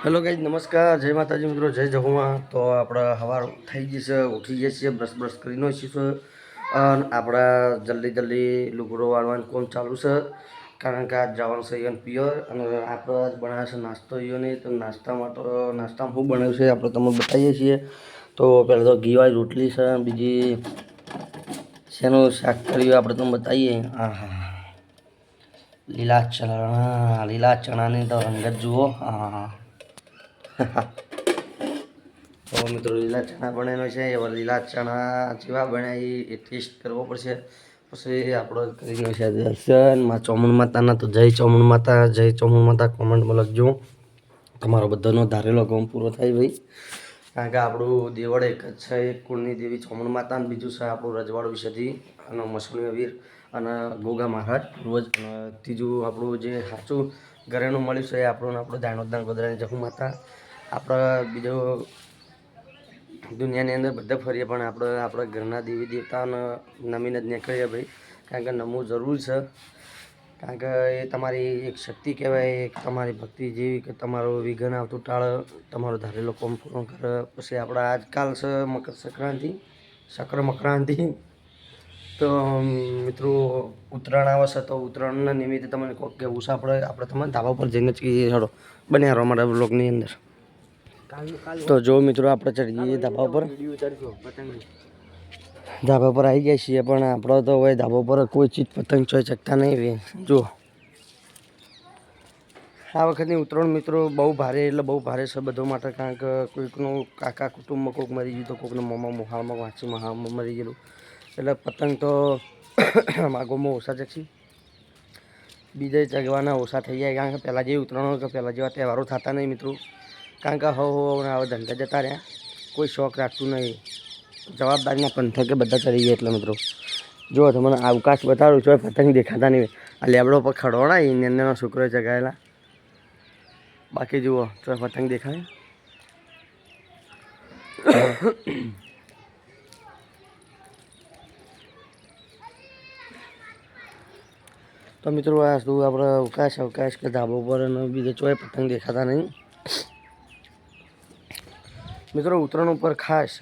Hello guys, નમસ્કાર, જય માતાજી મિત્રો, જય જહુમાં. તો આપણે સવાર થઈ જશે, ઉઠી જઈએ છીએ, બ્રશ કરીને છીએ અને આપણા જલ્દી લુગડો વાળવાનું કોમ ચાલુ છે. કારણ કે આજ જવાનું છે ઈવન પિયર અને આપણે આજ બનાવ્યો છે નાસ્તો ઈયોની. તો નાસ્તામાં શું બનાવ્યું છે આપણે તમને બતાવીએ છીએ. તો પહેલાં તો ઘીવાળી રોટલી છે, બીજી શેનું શાક કર્યું આપણે તમને બતાવીએ. હા, લીલા ચણાની તો રંગત જુઓ. હા તો મિત્રો લીલા ચણા બનેલો છે. એવા લીલા ચણા જેવા બનાવી એ ટેસ્ટ કરવો પડશે. પછી આપણો કરીને છે દર્શન માં ચોમણ માતાના. તો જય ચોમણ માતા કોમેન્ટમાં લખજો. તમારો બધાનો ધારેલો કામ પૂરો થાય ભાઈ. કારણ કે આપણું દેવળ એક જ છે, એક કુળની દેવી ચોમણ માતા, અને બીજું છે આપણું રજવાડું વિશેથી અને મસૂણી વીર અને ગોગા મહારાજ પૂર્વજ. ત્રીજું આપણું જે સાચું ઘરેણું મળ્યું છે એ આપણું દાણોદના ગોદરાની જહુ માતા. આપણે બીજો દુનિયાની અંદર બધા ફરીએ પણ આપણા ઘરના દેવી દેવતાને નમીને જ નીકળીએ ભાઈ. કારણ કે નમવું જરૂર છે. કારણ કે એ તમારી એક શક્તિ કહેવાય, એક તમારી ભક્તિ જેવી કે તમારું વિઘન આવતું ટાળે, તમારો ધારેલો કોમ પૂરો કરે. પછી આપણા આજકાલ છે મકર સંક્રાંતિ. તો મિત્રો ઉત્તરાયણ આવે છે. તો ઉત્તરાયણના નિમિત્તે તમને કોઈક કહેવું છે આપણે તમારે ધાબા પર જઈને જ કહીએ. છોડો બન્યા રહો અમારા બ્લોગની અંદર. તો જો મિત્રો આપણે ચડી જઈએ ધાબા પર આવી ગયા છીએ, પણ આપણે તો હવે ધાબા પર કોઈ ચીજ પતંગ ચોઈ શકતા નહીં. જો આ વખતની ઉત્તરાયણ મિત્રો બહુ ભારે એટલે બહુ ભારે છે બધો માટે. કારણ કે કોઈકનું કાકા કુટુંબમાં કોઈક મરી ગયું, તો કોઈકનું મોમાં મોહાળમાં વાંચી મહામાં મરી ગયેલું. એટલે પતંગ તો માગોમાં ઓછા ચકશી, બીજે ચગવાના ઓછા થઈ જાય. કારણ કે પહેલાં જે ઉત્તરાયણ કે પહેલાં જેવા તહેવારો થતા નહીં મિત્રો. કારણ કે હવે આવા ધંધા જતા રહ્યા, કોઈ શોખ રાખતું નહીં. જવાબદારીના પંથકે બધા ચડી ગયા. એટલે મિત્રો જો તમને અવકાશ બતાડું છું, પતંગ દેખાતા નહીં. આ લેબડો પર ખડવાડા એની અંદરના છોકરોએ ચગાવેલા. બાકી જુઓ તો પતંગ દેખાય. તો મિત્રો આ શું આપણે અવકાશ કે ધાબો પર અને બીજે ચોય પતંગ દેખાતા નહીં. મિત્રો ઉત્તરાયણ ઉપર ખાસ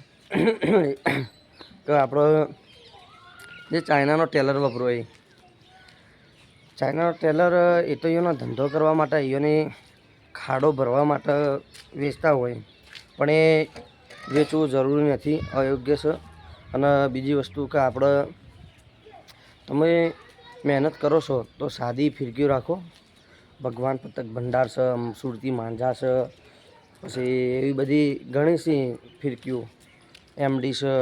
કે આપણો જે ચાઇનાનો ટેલર વપરો એ ચાઇનાનો ટેલર એ તો એનો ધંધો કરવા માટે, એની ખાડો ભરવા માટે વેચતા હોય, પણ એ વેચવું જરૂરી નથી, અયોગ્ય છે. અને બીજી વસ્તુ કે તમે મહેનત કરો છો તો સાદી ફિરકીઓ રાખો. ભગવાન પતંગ ભંડાર છે, સુરતી માંજા છે, પછી એવી બધી ઘણી સી ફિરકીઓ, MD છે,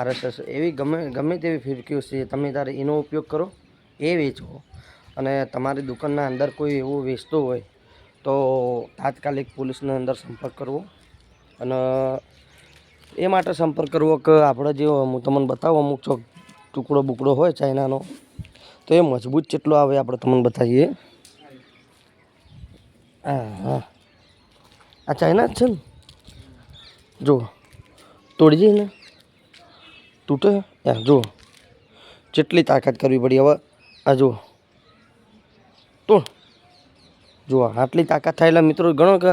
RSS, એવી ગમે તેવી ફિરકીઓ છે. તમે તારે એનો ઉપયોગ કરો, એ વેચો. અને તમારી દુકાનના અંદર કોઈ એવું વેચતો હોય તો તાત્કાલિક પોલીસના અંદર સંપર્ક કરવો. અને એ માટે સંપર્ક કરવો કે આપણે જે હું તમને બતાવું અમુક ટુકડો બુકડો હોય ચાઇનાનો, તો એ મજબૂત કેટલો આવે આપણે તમને બતાવીએ. હા, આ ચાઇના જ છે ને. જો તોડી જઈને તૂટે. જુઓ કેટલી તાકાત કરવી પડી. હવે આ જુઓ તો જુઓ આટલી તાકાત થાય. એટલે મિત્રો ગણો કે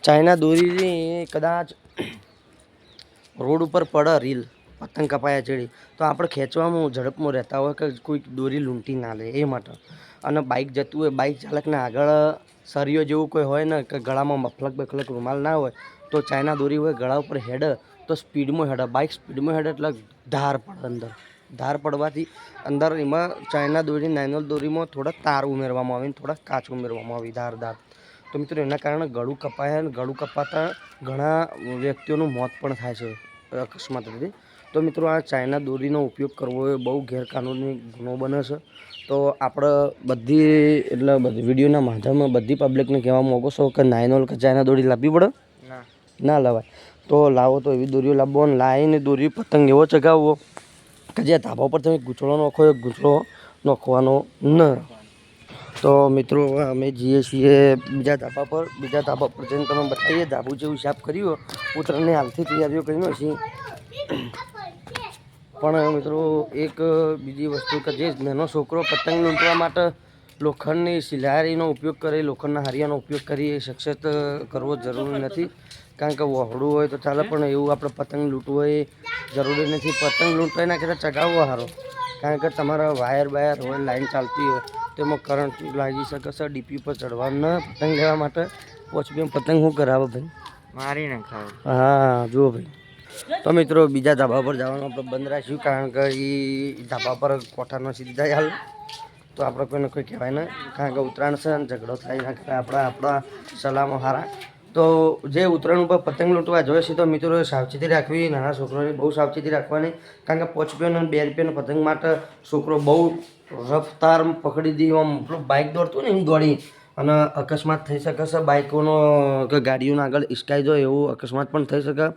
ચાઇના દોરી કદાચ રોડ ઉપર પડે રીલ પતંગ કપાયા ચડી, તો આપણે ખેંચવામાં ઝડપમાં રહેતા હોય કે કોઈ દોરી લૂંટી ના લે એ માટે. અને બાઇક જતું હોય, બાઇક ચાલકને આગળ સરિયો જેવું કોઈ હોય ને કે ગળામાં મફલક રૂમાલ ના હોય, તો ચાઇના દોરી હોય ગળા ઉપર હેડે તો સ્પીડમાં હેડે. બાઇક સ્પીડમાં હેડે એટલે ધાર પડે. ધાર પડવાથી અંદર એમાં ચાઇના દોરી નાઇનોલ દોરીમાં થોડા તાર ઉમેરવામાં આવે, થોડા કાચ ઉમેરવામાં આવી ધાર. તો મિત્રો એના કારણે ગળું કપાય, અને ગળું કપાતા ઘણા વ્યક્તિઓનું મોત પણ થાય છે અકસ્માત રીતે. તો મિત્રો આ ચાઇના દોરીનો ઉપયોગ કરવો એ બહુ ગેરકાનૂની ગુનો બને છે. તો આપણે બધી વિડીયોના માધ્યમમાં બધી પબ્લિકને કહેવા માગો છો કે નાઇનોલ કે ચાઇના દોરી લાવવી પડે ના લાવાય. તો લાવો તો એવી દોરીઓ લાવવો, અને લાવીને દોરી પતંગ એવો ચગાવવો કે જે ધાબા પર તમે ગૂંચળો નાખો એ ગૂંચળો નાખવાનો ન. તો મિત્રો અમે જઈએ છીએ બીજા ધાબા પર જઈને તમે બતાવીએ ધાબુ જેવું સાફ કર્યું. ઉત્તરાયણની હાલથી તૈયારીઓ કરીને છીએ. પણ મિત્રો એક બીજી વસ્તુ કે જે નાનો છોકરો પતંગ લૂંટવા માટે લોખંડની સિલારીનો ઉપયોગ કરી, લોખંડના હારિયાનો ઉપયોગ કરી સક્સેસ કરવો જરૂરી નથી. કારણ કે વહોડું હોય તો ચાલે, પણ એવું આપણે પતંગ લૂંટવું હોય જરૂરી નથી. પતંગ લૂંટવાય ના કરતાં ચગાવવો સારો. કારણ કે તમારા વાયર હોય, લાઈન ચાલતી હોય તેમાં કરંટ લાગી શકે છે. ડીપી પર ચડવાનું પતંગ લેવા માટે પછી પતંગ શું કરાવો ભાઈ? મારી નાખાવ. હા જુઓ ભાઈ. તો મિત્રો બીજા ધાબા પર જવાનું આપણે બંધ રાખ્યું, કારણ કે એ ધાબા પર કોઠાનો સીધા હાલ તો આપણે કોઈને કોઈ કહેવાય ને, કારણ કે ઉત્તરાયણ છે અને ઝઘડો થાય ના કરે. આપણા સલામો સારા. તો જે ઉત્તરાયણ ઉપર પતંગ લૂંટવા જોઈએ છે તો મિત્રો સાવચેતી રાખવી. નાના છોકરાઓની બહુ સાવચેતી રાખવાની, કારણ કે 5 રૂપિયાનો અને 2 રૂપિયાનો પતંગ માટે છોકરો બહુ રફતાર પકડી દી, આમ બાઇક દોડતું ને એમ દોડી અને અકસ્માત થઈ શકે છે. બાઇકોનો કે ગાડીઓના આગળ ઈસકાઈ જાય એવું અકસ્માત પણ થઈ શકે.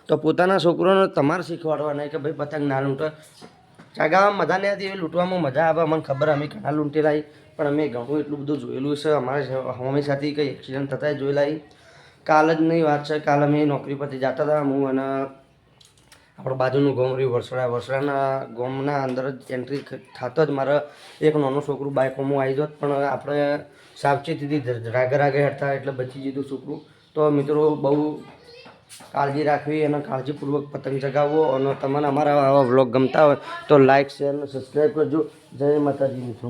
તો પોતાના છોકરોને તમારે શીખવાડવા નહીં કે ભાઈ પતંગ ના લૂંટો. ચગાવવામાં મજા નહીં આવતી, એવી લૂંટવામાં મજા આવે. મને ખબર અમે ઘણા લૂંટેલા, પણ અમે ઘણું એટલું બધું જોયેલું છે. અમારે હોમી સાથે કંઈ એક્સિડન્ટ થતા જોયેલા. કાલ જ નહીં વાત છે, કાલ અમે નોકરી પરથી જતા હતા, હું અને આપણું બાજુનું ગામ રહ્યું વરસડાના ગામના અંદર જ એન્ટ્રી થતો જ મારા એક નાનું છોકરું બાઇકોમાં આવી જાત, પણ આપણે સાવચેતીથી રાગે હતા એટલે બચી જીધું છોકરું. તો મિત્રો બહુ કાળજી રાખવી અને કાળજીપૂર્વક પતંગ ચગાવવો. અને તમને અમારા આવા વ્લોગ ગમતા હોય તો લાઇક, શેર અને સબસ્ક્રાઈબ કરજો. જય માતાજી મિત્રો.